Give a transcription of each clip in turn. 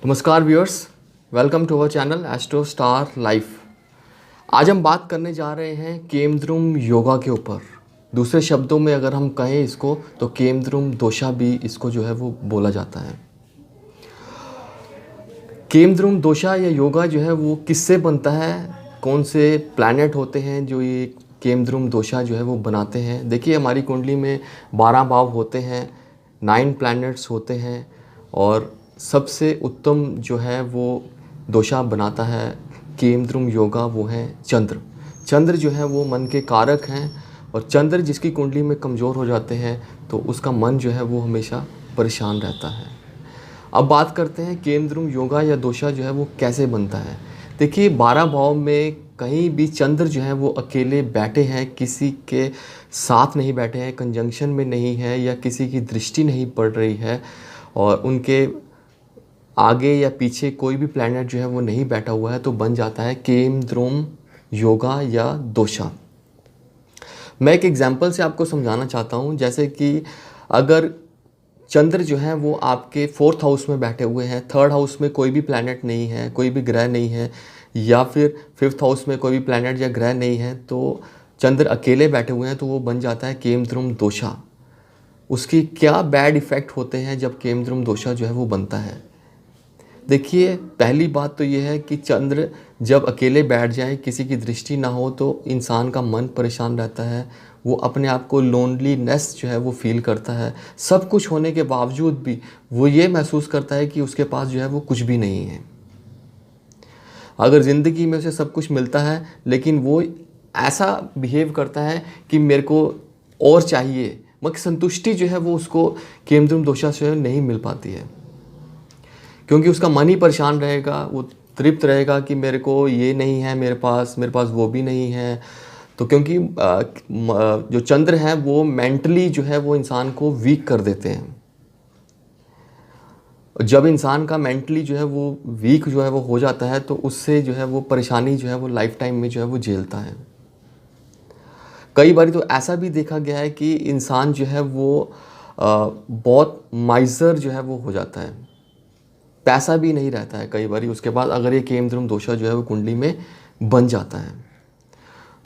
नमस्कार viewers, welcome to our channel Astro Star Life. आज हम बात करने जा रहे हैं केमद्रुम योगा के ऊपर। दूसरे शब्दों में अगर हम कहें इसको तो केमद्रुम दोषा भी इसको जो है वो बोला जाता है। केमद्रुम दोषा या योगा जो है वो किससे बनता है, कौन से प्लैनेट होते हैं जो ये केमद्रुम दोषा जो है वो बनाते हैं। देखिए, हमारी कुंडली में 12 भाव होते हैं, 9 प्लैनेट्स होते हैं और सबसे उत्तम जो है वो दोषा बनाता है केमद्रुम योगा, वो है चंद्र। चंद्र जो है वो मन के कारक हैं और चंद्र जिसकी कुंडली में कमज़ोर हो जाते हैं तो उसका मन जो है वो हमेशा परेशान रहता है। अब बात करते हैं केमद्रुम योगा या दोषा जो है वो कैसे बनता है। देखिए, 12 भाव में कहीं भी चंद्र जो है वो अकेले बैठे हैं, किसी के साथ नहीं बैठे हैं, कंजंक्शन में नहीं है या किसी की दृष्टि नहीं पड़ रही है और उनके आगे या पीछे कोई भी प्लैनेट जो है वो नहीं बैठा हुआ है, तो बन जाता है केमद्रुम योगा या दोषा। मैं एक एग्जांपल से आपको समझाना चाहता हूँ। जैसे कि अगर चंद्र जो है वो आपके 4th हाउस में बैठे हुए हैं, 3rd हाउस में कोई भी प्लैनेट नहीं है, कोई भी ग्रह नहीं है, या फिर 5th हाउस में कोई भी प्लैनेट या ग्रह नहीं है, तो चंद्र अकेले बैठे हुए हैं, तो वो बन जाता है केमद्रुम दोषा। उसकी क्या बैड इफ़ेक्ट होते हैं जब केमद्रुम दोषा जो है वो बनता है। देखिए, पहली बात तो ये है कि चंद्र जब अकेले बैठ जाए, किसी की दृष्टि ना हो, तो इंसान का मन परेशान रहता है। वो अपने आप को लोनलीनेस जो है वो फील करता है। सब कुछ होने के बावजूद भी वो ये महसूस करता है कि उसके पास जो है वो कुछ भी नहीं है। अगर ज़िंदगी में उसे सब कुछ मिलता है लेकिन वो ऐसा बिहेव करता है कि मेरे को और चाहिए, मगर संतुष्टि जो है वो उसको केमद्रुम दोषा से नहीं मिल पाती है, क्योंकि उसका मन ही परेशान रहेगा। वो तृप्त रहेगा कि मेरे को ये नहीं है, मेरे पास वो भी नहीं है। तो क्योंकि जो चंद्र हैं वो मेंटली जो है वो इंसान को वीक कर देते हैं। जब इंसान का मेंटली जो है वो वीक जो है वो हो जाता है तो उससे जो है वो परेशानी जो है वो लाइफ टाइम में जो है वो झेलता है। कई बार तो ऐसा भी देखा गया है कि इंसान जो है वो बहुत माइजर जो है वो हो जाता है, पैसा भी नहीं रहता है कई बार उसके बाद, अगर ये केमद्रुम दोषा जो है वो कुंडली में बन जाता है।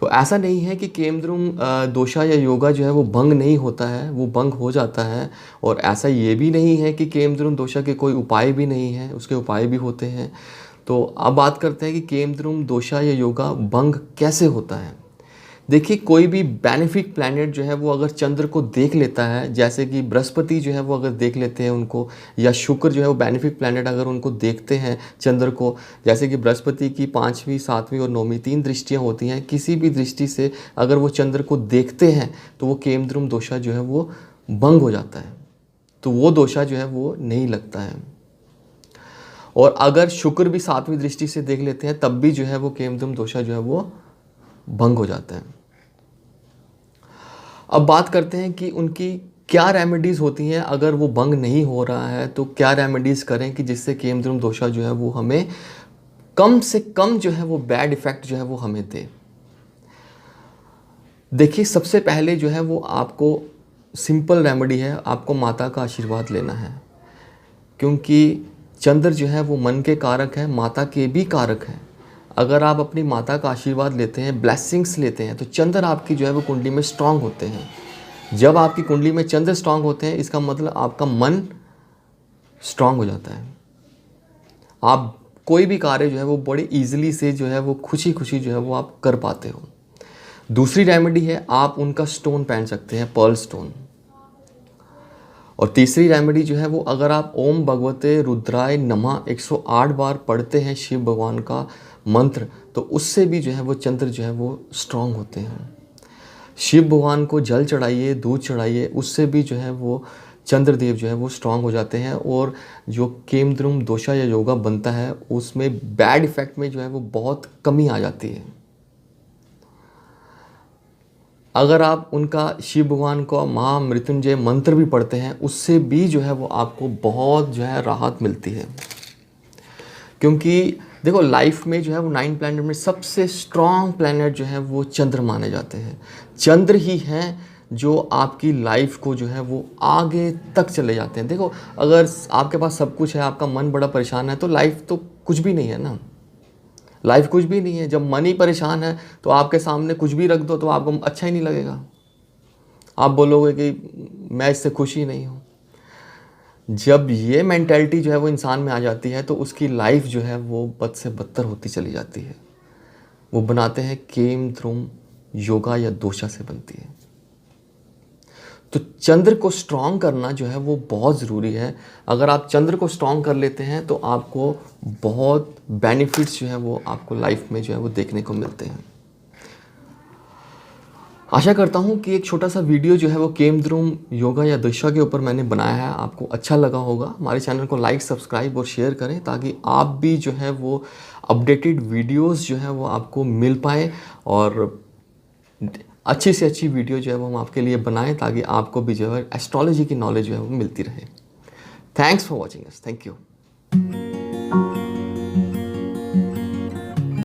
तो ऐसा नहीं है कि केमद्रुम दोषा या योगा जो है वो भंग नहीं होता है, वो भंग हो जाता है। और ऐसा ये भी नहीं है कि केमद्रुम दोषा के कोई उपाय भी नहीं है, उसके उपाय भी होते हैं। तो अब बात करते हैं कि केमद्रुम दोषा या योगा भंग कैसे होता है। देखिए, कोई भी बेनिफिक प्लैनेट जो है वो अगर चंद्र को देख लेता है, जैसे कि बृहस्पति जो है वो अगर देख लेते हैं उनको, या शुक्र जो है वो बेनिफिक प्लैनेट अगर उनको देखते हैं चंद्र को, जैसे कि बृहस्पति की 5वीं 7वीं और 9वीं 3 दृष्टियाँ होती हैं, किसी भी दृष्टि से अगर वो चंद्र को देखते हैं तो वो केमद्रुम दोषा जो है वो भंग हो जाता है, तो वो दोषा जो है वो नहीं लगता है। और अगर शुक्र भी 7वीं दृष्टि से देख लेते हैं तब भी जो है वो केमद्रुम दोषा जो है वो भंग हो जाता है। अब बात करते हैं कि उनकी क्या रेमेडीज़ होती हैं अगर वो भंग नहीं हो रहा है, तो क्या रेमेडीज़ करें कि जिससे केमद्रुम दोषा जो है वो हमें कम से कम जो है वो बैड इफ़ेक्ट जो है वो हमें दे। देखिए, सबसे पहले जो है वो आपको सिंपल रेमेडी है, आपको माता का आशीर्वाद लेना है, क्योंकि चंद्र जो है वो मन के कारक है, माता के भी कारक हैं। अगर आप अपनी माता का आशीर्वाद लेते हैं, ब्लेसिंग्स लेते हैं, तो चंद्र आपकी जो है वो कुंडली में स्ट्रांग होते हैं। जब आपकी कुंडली में चंद्र स्ट्रांग होते हैं, इसका मतलब आपका मन स्ट्रांग हो जाता है। आप कोई भी कार्य जो है वो बड़े इजीली से जो है वो खुशी खुशी जो है वो आप कर पाते हो। दूसरी रेमेडी है, आप उनका स्टोन पहन सकते हैं, पर्ल स्टोन। और तीसरी रेमेडी जो है वो, अगर आप ओम भगवते रुद्राय नमः 108 बार पढ़ते हैं शिव भगवान का मंत्र, तो उससे भी जो है वो चंद्र जो है वो स्ट्रांग होते हैं। शिव भगवान को जल चढ़ाइए, दूध चढ़ाइए, उससे भी जो है वो चंद्रदेव जो है वो स्ट्रांग हो जाते हैं। और जो केमद्रुम दोषा या योगा बनता है उसमें बैड इफ़ेक्ट में जो है वो बहुत कमी आ जाती है। अगर आप उनका शिव भगवान को महामृत्युंजय मंत्र भी पढ़ते हैं, उससे भी जो है वो आपको बहुत जो है राहत मिलती है। क्योंकि देखो, लाइफ में जो है वो 9 प्लैनेट में सबसे स्ट्रॉन्ग प्लैनेट जो है वो चंद्र माने जाते हैं। चंद्र ही हैं जो आपकी लाइफ को जो है वो आगे तक चले जाते हैं। देखो, अगर आपके पास सब कुछ है, आपका मन बड़ा परेशान है, तो लाइफ तो कुछ भी नहीं है ना। लाइफ कुछ भी नहीं है। जब मन ही परेशान है तो आपके सामने कुछ भी रख दो तो आपको अच्छा ही नहीं लगेगा। आप बोलोगे कि मैं इससे खुश ही नहीं हूँ। जब ये मेंटालिटी जो है वो इंसान में आ जाती है तो उसकी लाइफ जो है वो बद से बदतर होती चली जाती है। वो बनाते हैं केम द्रुम योगा या दोशा से बनती है। तो चंद्र को स्ट्रांग करना जो है वो बहुत ज़रूरी है। अगर आप चंद्र को स्ट्रांग कर लेते हैं तो आपको बहुत बेनिफिट्स जो है वो आपको लाइफ में जो है वो देखने को मिलते हैं। आशा करता हूँ कि एक छोटा सा वीडियो जो है वो केम द्रुम योगा या दोशा के ऊपर मैंने बनाया है, आपको अच्छा लगा होगा। हमारे चैनल को लाइक, सब्सक्राइब और शेयर करें ताकि आप भी जो है वो अपडेटेड वीडियोस जो है वो आपको मिल पाए और अच्छी से अच्छी वीडियो जो है वो हम आपके लिए बनाएं ताकि आपको भी जो है एस्ट्रोलॉजी की नॉलेज जो है वो मिलती रहे। Thanks for watching us. Thank you.